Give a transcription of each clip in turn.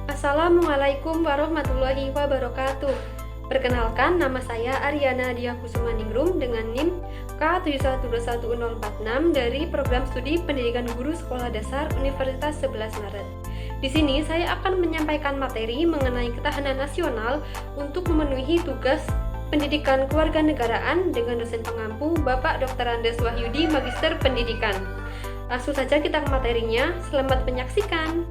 Assalamualaikum warahmatullahi wabarakatuh. Perkenalkan, nama saya Aryana Diakusumaningrum dengan NIM K7121046 dari Program Studi Pendidikan Guru Sekolah Dasar Universitas 11 Maret. Di sini saya akan menyampaikan materi mengenai ketahanan nasional untuk memenuhi tugas pendidikan kewarganegaraan dengan dosen pengampu Bapak Dr. Andes Wahyudi, Magister Pendidikan. Langsung saja kita ke materinya. Selamat menyaksikan.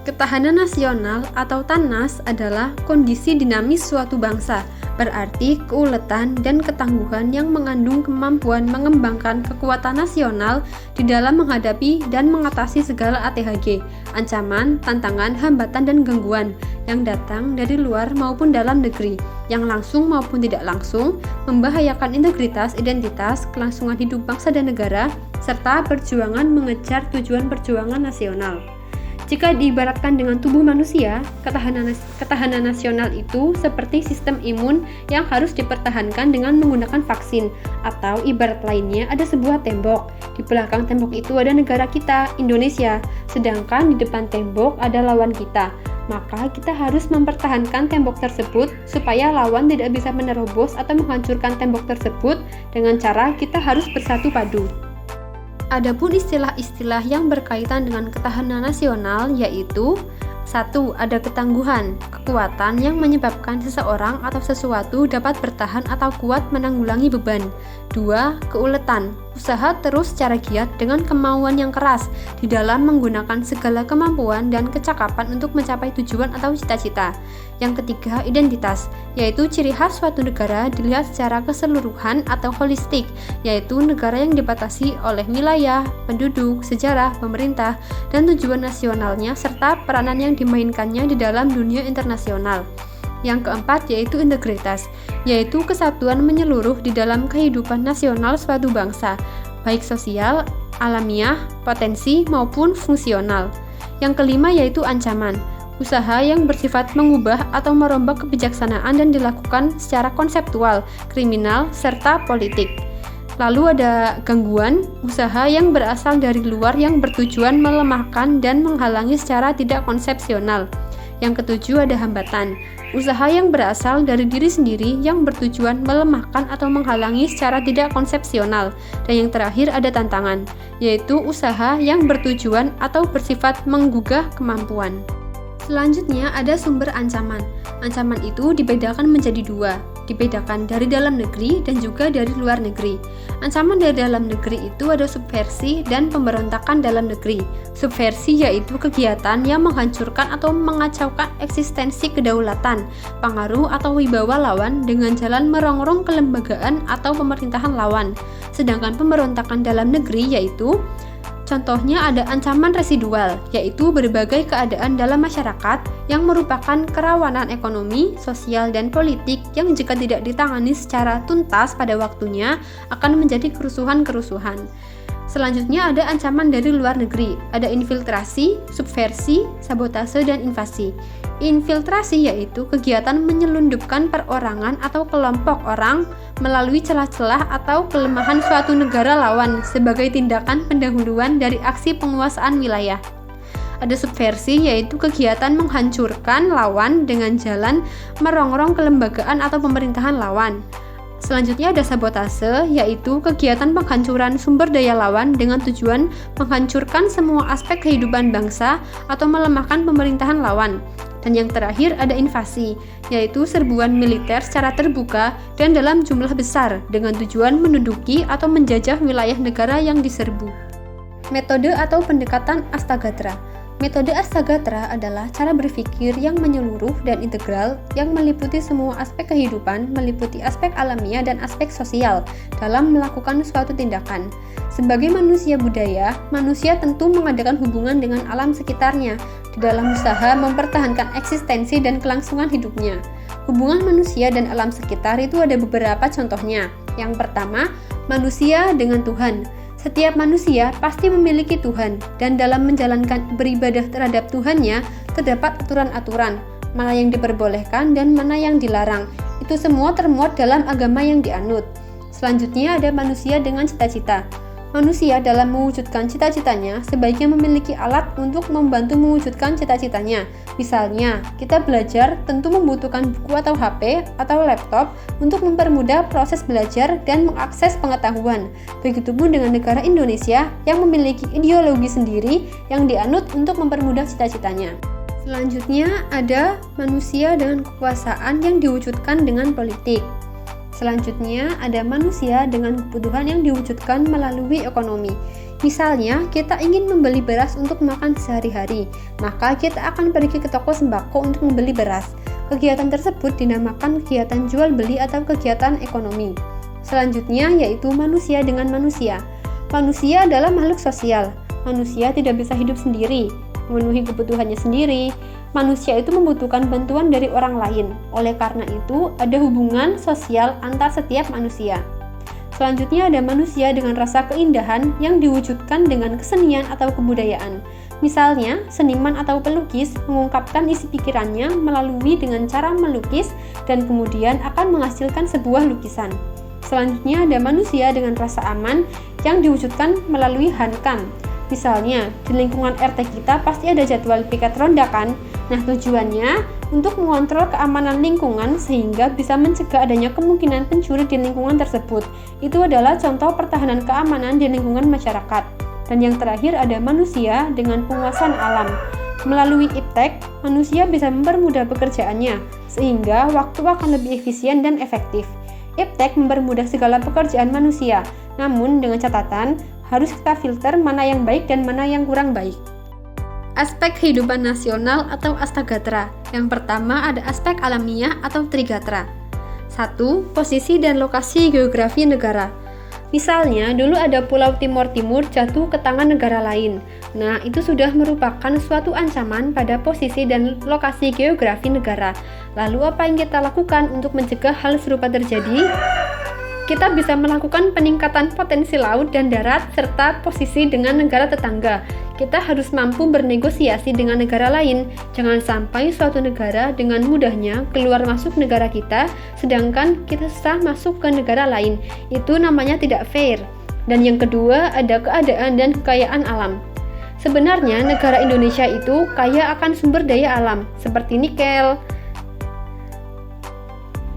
Ketahanan nasional atau TANNAS adalah kondisi dinamis suatu bangsa, berarti keuletan dan ketangguhan yang mengandung kemampuan mengembangkan kekuatan nasional di dalam menghadapi dan mengatasi segala ATHG, ancaman, tantangan, hambatan, dan gangguan yang datang dari luar maupun dalam negeri, yang langsung maupun tidak langsung membahayakan integritas, identitas, kelangsungan hidup bangsa dan negara, serta perjuangan mengejar tujuan perjuangan nasional. Jika diibaratkan dengan tubuh manusia, ketahanan nasional itu seperti sistem imun yang harus dipertahankan dengan menggunakan vaksin, atau ibarat lainnya ada sebuah tembok. Di belakang tembok itu ada negara kita, Indonesia, sedangkan di depan tembok ada lawan kita. Maka kita harus mempertahankan tembok tersebut supaya lawan tidak bisa menerobos atau menghancurkan tembok tersebut dengan cara kita harus bersatu padu. Adapun istilah-istilah yang berkaitan dengan ketahanan nasional yaitu 1. Ada ketangguhan, kekuatan yang menyebabkan seseorang atau sesuatu dapat bertahan atau kuat menanggulangi beban. 2. Keuletan, usaha terus secara giat dengan kemauan yang keras di dalam menggunakan segala kemampuan dan kecakapan untuk mencapai tujuan atau cita-cita. Yang ketiga, identitas, yaitu ciri khas suatu negara dilihat secara keseluruhan atau holistik, yaitu negara yang dibatasi oleh wilayah, penduduk, sejarah, pemerintah, dan tujuan nasionalnya serta peranan yang dimainkannya di dalam dunia internasional. Yang keempat yaitu integritas, yaitu kesatuan menyeluruh di dalam kehidupan nasional suatu bangsa, baik sosial, alamiah, potensi, maupun fungsional. Yang kelima yaitu ancaman, usaha yang bersifat mengubah atau merombak kebijaksanaan dan dilakukan secara konseptual, kriminal, serta politik. Lalu ada gangguan, usaha yang berasal dari luar yang bertujuan melemahkan dan menghalangi secara tidak konsepsional. Yang ketujuh ada hambatan, usaha yang berasal dari diri sendiri yang bertujuan melemahkan atau menghalangi secara tidak konsepsional. Dan yang terakhir ada tantangan, yaitu usaha yang bertujuan atau bersifat menggugah kemampuan. Selanjutnya ada sumber ancaman. Ancaman itu dibedakan menjadi dua, dibedakan dari dalam negeri dan juga dari luar negeri. Ancaman dari dalam negeri itu ada subversi dan pemberontakan dalam negeri. Subversi yaitu kegiatan yang menghancurkan atau mengacaukan eksistensi kedaulatan, pengaruh atau wibawa lawan dengan jalan merongrong kelembagaan atau pemerintahan lawan. Sedangkan pemberontakan dalam negeri yaitu contohnya ada ancaman residual, yaitu berbagai keadaan dalam masyarakat yang merupakan kerawanan ekonomi, sosial, dan politik yang jika tidak ditangani secara tuntas pada waktunya akan menjadi kerusuhan-kerusuhan. Selanjutnya ada ancaman dari luar negeri, ada infiltrasi, subversi, sabotase, dan invasi. Infiltrasi yaitu kegiatan menyelundupkan perorangan atau kelompok orang melalui celah-celah atau kelemahan suatu negara lawan sebagai tindakan pendahuluan dari aksi penguasaan wilayah. Ada subversi yaitu kegiatan menghancurkan lawan dengan jalan merongrong kelembagaan atau pemerintahan lawan. Selanjutnya ada sabotase, yaitu kegiatan penghancuran sumber daya lawan dengan tujuan menghancurkan semua aspek kehidupan bangsa atau melemahkan pemerintahan lawan. Dan yang terakhir ada invasi, yaitu serbuan militer secara terbuka dan dalam jumlah besar dengan tujuan menduduki atau menjajah wilayah negara yang diserbu. Metode atau pendekatan Astagatra. Metode Astagatra adalah cara berpikir yang menyeluruh dan integral yang meliputi semua aspek kehidupan, meliputi aspek alamiah dan aspek sosial dalam melakukan suatu tindakan. Sebagai manusia budaya, manusia tentu mengadakan hubungan dengan alam sekitarnya di dalam usaha mempertahankan eksistensi dan kelangsungan hidupnya. Hubungan manusia dan alam sekitar itu ada beberapa contohnya. Yang pertama, manusia dengan Tuhan. Setiap manusia pasti memiliki Tuhan, dan dalam menjalankan beribadah terhadap Tuhannya, terdapat aturan-aturan, mana yang diperbolehkan dan mana yang dilarang. Itu semua termuat dalam agama yang dianut. Selanjutnya ada manusia dengan cita-cita. Manusia dalam mewujudkan cita-citanya sebaiknya memiliki alat untuk membantu mewujudkan cita-citanya. Misalnya, kita belajar tentu membutuhkan buku atau HP atau laptop untuk mempermudah proses belajar dan mengakses pengetahuan. Begitupun dengan negara Indonesia yang memiliki ideologi sendiri yang dianut untuk mempermudah cita-citanya. Selanjutnya ada manusia dengan kekuasaan yang diwujudkan dengan politik. Selanjutnya, ada manusia dengan kebutuhan yang diwujudkan melalui ekonomi. Misalnya, kita ingin membeli beras untuk makan sehari-hari, maka kita akan pergi ke toko sembako untuk membeli beras. Kegiatan tersebut dinamakan kegiatan jual beli atau kegiatan ekonomi. Selanjutnya, yaitu manusia dengan manusia. Manusia adalah makhluk sosial. Manusia tidak bisa hidup sendiri, memenuhi kebutuhannya sendiri. Manusia itu membutuhkan bantuan dari orang lain. Oleh karena itu, ada hubungan sosial antar setiap manusia. Selanjutnya ada manusia dengan rasa keindahan yang diwujudkan dengan kesenian atau kebudayaan. Misalnya, seniman atau pelukis mengungkapkan isi pikirannya melalui dengan cara melukis dan kemudian akan menghasilkan sebuah lukisan. Selanjutnya ada manusia dengan rasa aman yang diwujudkan melalui hankam. Misalnya, di lingkungan RT kita pasti ada jadwal piket ronda kan? Nah, tujuannya untuk mengontrol keamanan lingkungan sehingga bisa mencegah adanya kemungkinan pencuri di lingkungan tersebut. Itu adalah contoh pertahanan keamanan di lingkungan masyarakat. Dan yang terakhir ada manusia dengan penguasaan alam. Melalui iptek, manusia bisa mempermudah pekerjaannya, sehingga waktu akan lebih efisien dan efektif. Iptek mempermudah segala pekerjaan manusia, namun dengan catatan, harus kita filter mana yang baik dan mana yang kurang baik. Aspek kehidupan nasional atau Astagatra. Yang pertama ada aspek alamiah atau Trigatra. 1. Posisi dan lokasi geografi negara. Misalnya, dulu ada Pulau Timor Timur jatuh ke tangan negara lain. Nah, itu sudah merupakan suatu ancaman pada posisi dan lokasi geografi negara. Lalu apa yang kita lakukan untuk mencegah hal serupa terjadi? Kita bisa melakukan peningkatan potensi laut dan darat serta posisi dengan negara tetangga. Kita harus mampu bernegosiasi dengan negara lain. Jangan sampai suatu negara dengan mudahnya keluar masuk negara kita, sedangkan kita susah masuk ke negara lain. Itu namanya tidak fair. Dan yang kedua, ada keadaan dan kekayaan alam. Sebenarnya negara Indonesia itu kaya akan sumber daya alam, seperti nikel,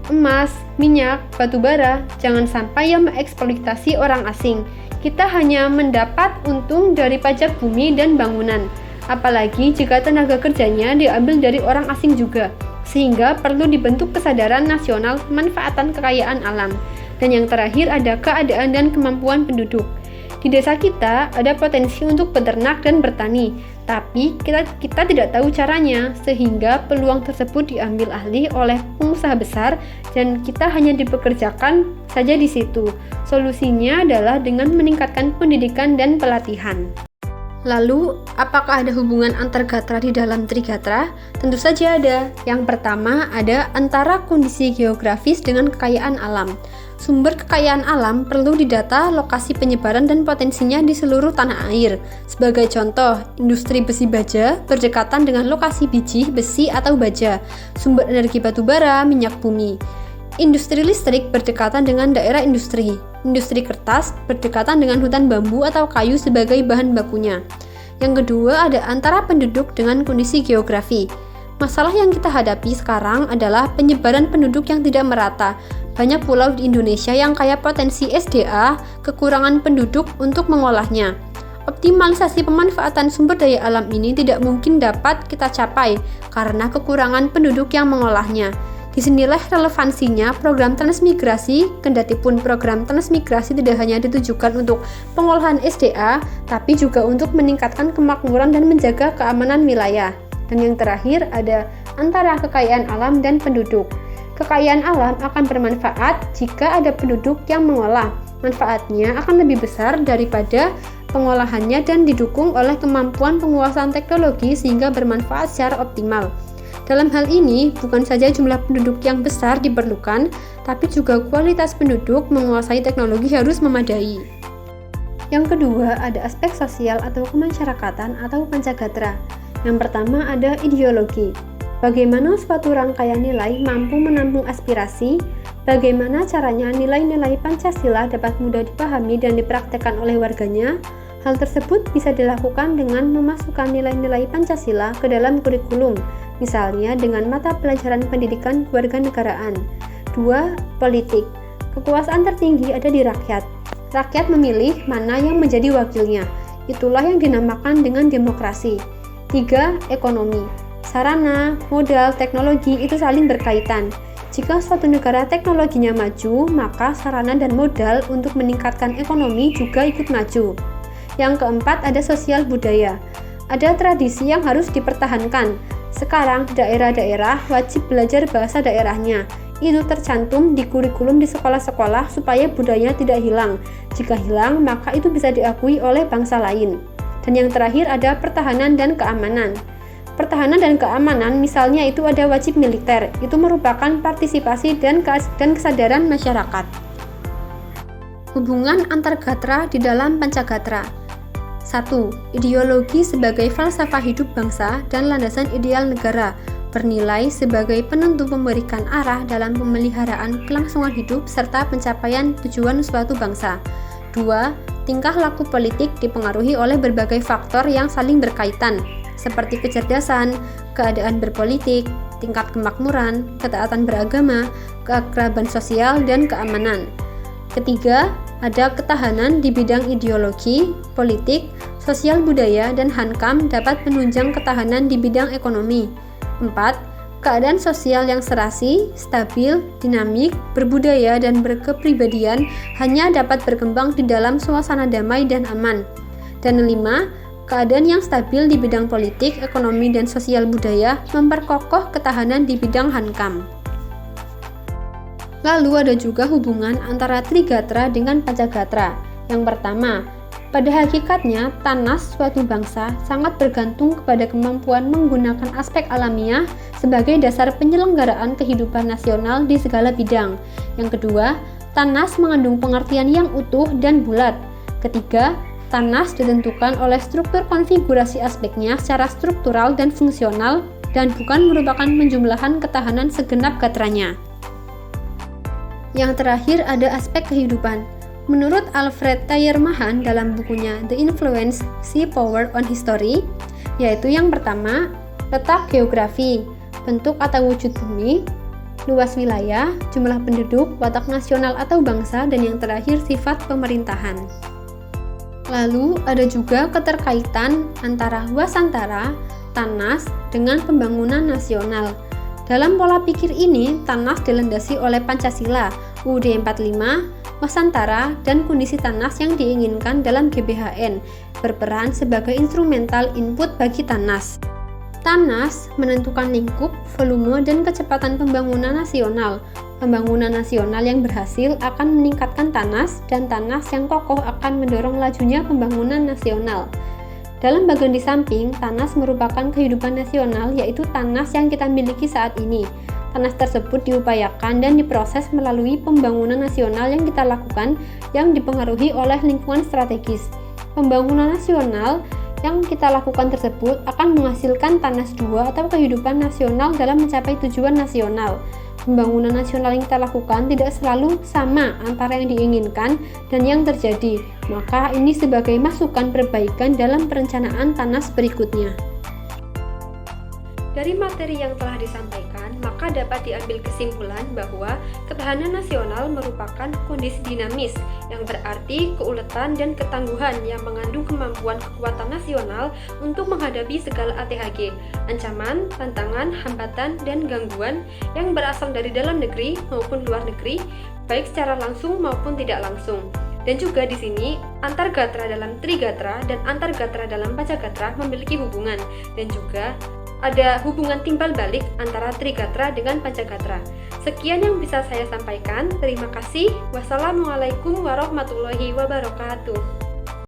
emas, minyak, batu bara. Jangan sampai yang mengeksploitasi orang asing. Kita hanya mendapat untung dari pajak bumi dan bangunan. Apalagi jika tenaga kerjanya diambil dari orang asing juga. Sehingga perlu dibentuk kesadaran nasional pemanfaatan kekayaan alam. Dan yang terakhir ada keadaan dan kemampuan penduduk. Di desa kita ada potensi untuk beternak dan bertani, tapi kita tidak tahu caranya, sehingga peluang tersebut diambil alih oleh pengusaha besar dan kita hanya dipekerjakan saja di situ. Solusinya adalah dengan meningkatkan pendidikan dan pelatihan. Lalu, apakah ada hubungan antar gatra di dalam Trigatra? Tentu saja ada. Yang pertama ada antara kondisi geografis dengan kekayaan alam. Sumber kekayaan alam perlu didata lokasi penyebaran dan potensinya di seluruh tanah air. Sebagai contoh, industri besi baja berdekatan dengan lokasi biji, besi atau baja. Sumber energi batu bara, minyak bumi. Industri listrik berdekatan dengan daerah industri. Industri kertas berdekatan dengan hutan bambu atau kayu sebagai bahan bakunya. Yang kedua ada antara penduduk dengan kondisi geografi. Masalah yang kita hadapi sekarang adalah penyebaran penduduk yang tidak merata. Banyak pulau di Indonesia yang kaya potensi SDA, kekurangan penduduk untuk mengolahnya. Optimalisasi pemanfaatan sumber daya alam ini tidak mungkin dapat kita capai karena kekurangan penduduk yang mengolahnya. Disinilah relevansinya program transmigrasi, kendatipun program transmigrasi tidak hanya ditujukan untuk pengolahan SDA, tapi juga untuk meningkatkan kemakmuran dan menjaga keamanan wilayah. Dan yang terakhir ada antara kekayaan alam dan penduduk. Kekayaan alam akan bermanfaat jika ada penduduk yang mengolah. Manfaatnya akan lebih besar daripada pengolahannya dan didukung oleh kemampuan penguasaan teknologi sehingga bermanfaat secara optimal. Dalam hal ini, bukan saja jumlah penduduk yang besar diperlukan, tapi juga kualitas penduduk menguasai teknologi harus memadai. Yang kedua, ada aspek sosial atau kemasyarakatan atau pancagatra. Yang pertama ada ideologi. Bagaimana suatu rangkaian nilai mampu menampung aspirasi, Bagaimana caranya nilai-nilai Pancasila dapat mudah dipahami dan dipraktekkan oleh warganya? Hal tersebut bisa dilakukan dengan memasukkan nilai-nilai Pancasila ke dalam kurikulum, misalnya dengan mata pelajaran pendidikan kewarganegaraan. 2. Politik. Kekuasaan tertinggi ada di rakyat. Rakyat memilih mana yang menjadi wakilnya. Itulah yang dinamakan dengan demokrasi. 3. Ekonomi. Sarana, modal, teknologi itu saling berkaitan. Jika suatu negara teknologinya maju, maka sarana dan modal untuk meningkatkan ekonomi juga ikut maju. Yang keempat, ada sosial budaya. Ada tradisi yang harus dipertahankan. Sekarang daerah-daerah wajib belajar bahasa daerahnya. Itu tercantum di kurikulum di sekolah-sekolah supaya budaya tidak hilang. Jika hilang, maka itu bisa diakui oleh bangsa lain. Dan yang terakhir ada pertahanan dan keamanan. Pertahanan dan keamanan misalnya itu ada wajib militer, itu merupakan partisipasi dan kesadaran masyarakat. Hubungan antar gatra di dalam Pancagatra. 1. Ideologi sebagai falsafah hidup bangsa dan landasan ideal negara, bernilai sebagai penentu memberikan arah dalam pemeliharaan kelangsungan hidup serta pencapaian tujuan suatu bangsa. 2. Tingkah laku politik dipengaruhi oleh berbagai faktor yang saling berkaitan, seperti kecerdasan, keadaan berpolitik, tingkat kemakmuran, ketaatan beragama, keakraban sosial, dan keamanan. Ketiga, ada ketahanan di bidang ideologi, politik, sosial budaya, dan hankam dapat menunjang ketahanan di bidang ekonomi. 4. Keadaan sosial yang serasi, stabil, dinamik, berbudaya, dan berkepribadian hanya dapat berkembang di dalam suasana damai dan aman. Dan 5. Keadaan yang stabil di bidang politik, ekonomi, dan sosial budaya memperkokoh ketahanan di bidang hankam. Lalu ada juga hubungan antara Trigatra dengan Pancagatra. Yang pertama, pada hakikatnya Tanas suatu bangsa sangat bergantung kepada kemampuan menggunakan aspek alamiah sebagai dasar penyelenggaraan kehidupan nasional di segala bidang. Yang kedua, Tanas mengandung pengertian yang utuh dan bulat. Ketiga, Tanas ditentukan oleh struktur konfigurasi aspeknya secara struktural dan fungsional dan bukan merupakan penjumlahan ketahanan segenap gatranya. Yang terakhir ada aspek kehidupan. Menurut Alfred Thayer-Mahan dalam bukunya The Influence Sea Power on History, yaitu yang pertama, letak geografi, bentuk atau wujud bumi, luas wilayah, jumlah penduduk, watak nasional atau bangsa, dan yang terakhir sifat pemerintahan. Lalu ada juga keterkaitan antara Wasantara, Tanas, dengan pembangunan nasional. Dalam pola pikir ini, Tanas dilandasi oleh Pancasila, UUD 45, Wasantara, dan kondisi Tanas yang diinginkan dalam GBHN, berperan sebagai instrumental input bagi Tanas. Tanas menentukan lingkup, volume, dan kecepatan pembangunan nasional. Pembangunan nasional yang berhasil akan meningkatkan Tanas, dan Tanas yang kokoh akan mendorong lajunya pembangunan nasional. Dalam bagian di samping, Tanas merupakan kehidupan nasional, yaitu Tanas yang kita miliki saat ini. Tanas tersebut diupayakan dan diproses melalui pembangunan nasional yang kita lakukan yang dipengaruhi oleh lingkungan strategis. Pembangunan nasional yang kita lakukan tersebut akan menghasilkan Tanas 2 atau kehidupan nasional dalam mencapai tujuan nasional. Pembangunan nasional yang kita lakukan tidak selalu sama antara yang diinginkan dan yang terjadi, maka ini sebagai masukan perbaikan dalam perencanaan Tanas berikutnya. Dari materi yang telah disampaikan, maka dapat diambil kesimpulan bahwa ketahanan nasional merupakan kondisi dinamis, yang berarti keuletan dan ketangguhan yang mengandung kemampuan kekuatan nasional untuk menghadapi segala ATHG, ancaman, tantangan, hambatan, dan gangguan yang berasal dari dalam negeri maupun luar negeri, baik secara langsung maupun tidak langsung. Dan juga di sini, antar gatra dalam Trigatra dan antar gatra dalam Pancagatra memiliki hubungan, dan juga ada hubungan timbal balik antara Trigatra dengan Pancagatra. Sekian yang bisa saya sampaikan. Terima kasih. Wassalamualaikum warahmatullahi wabarakatuh.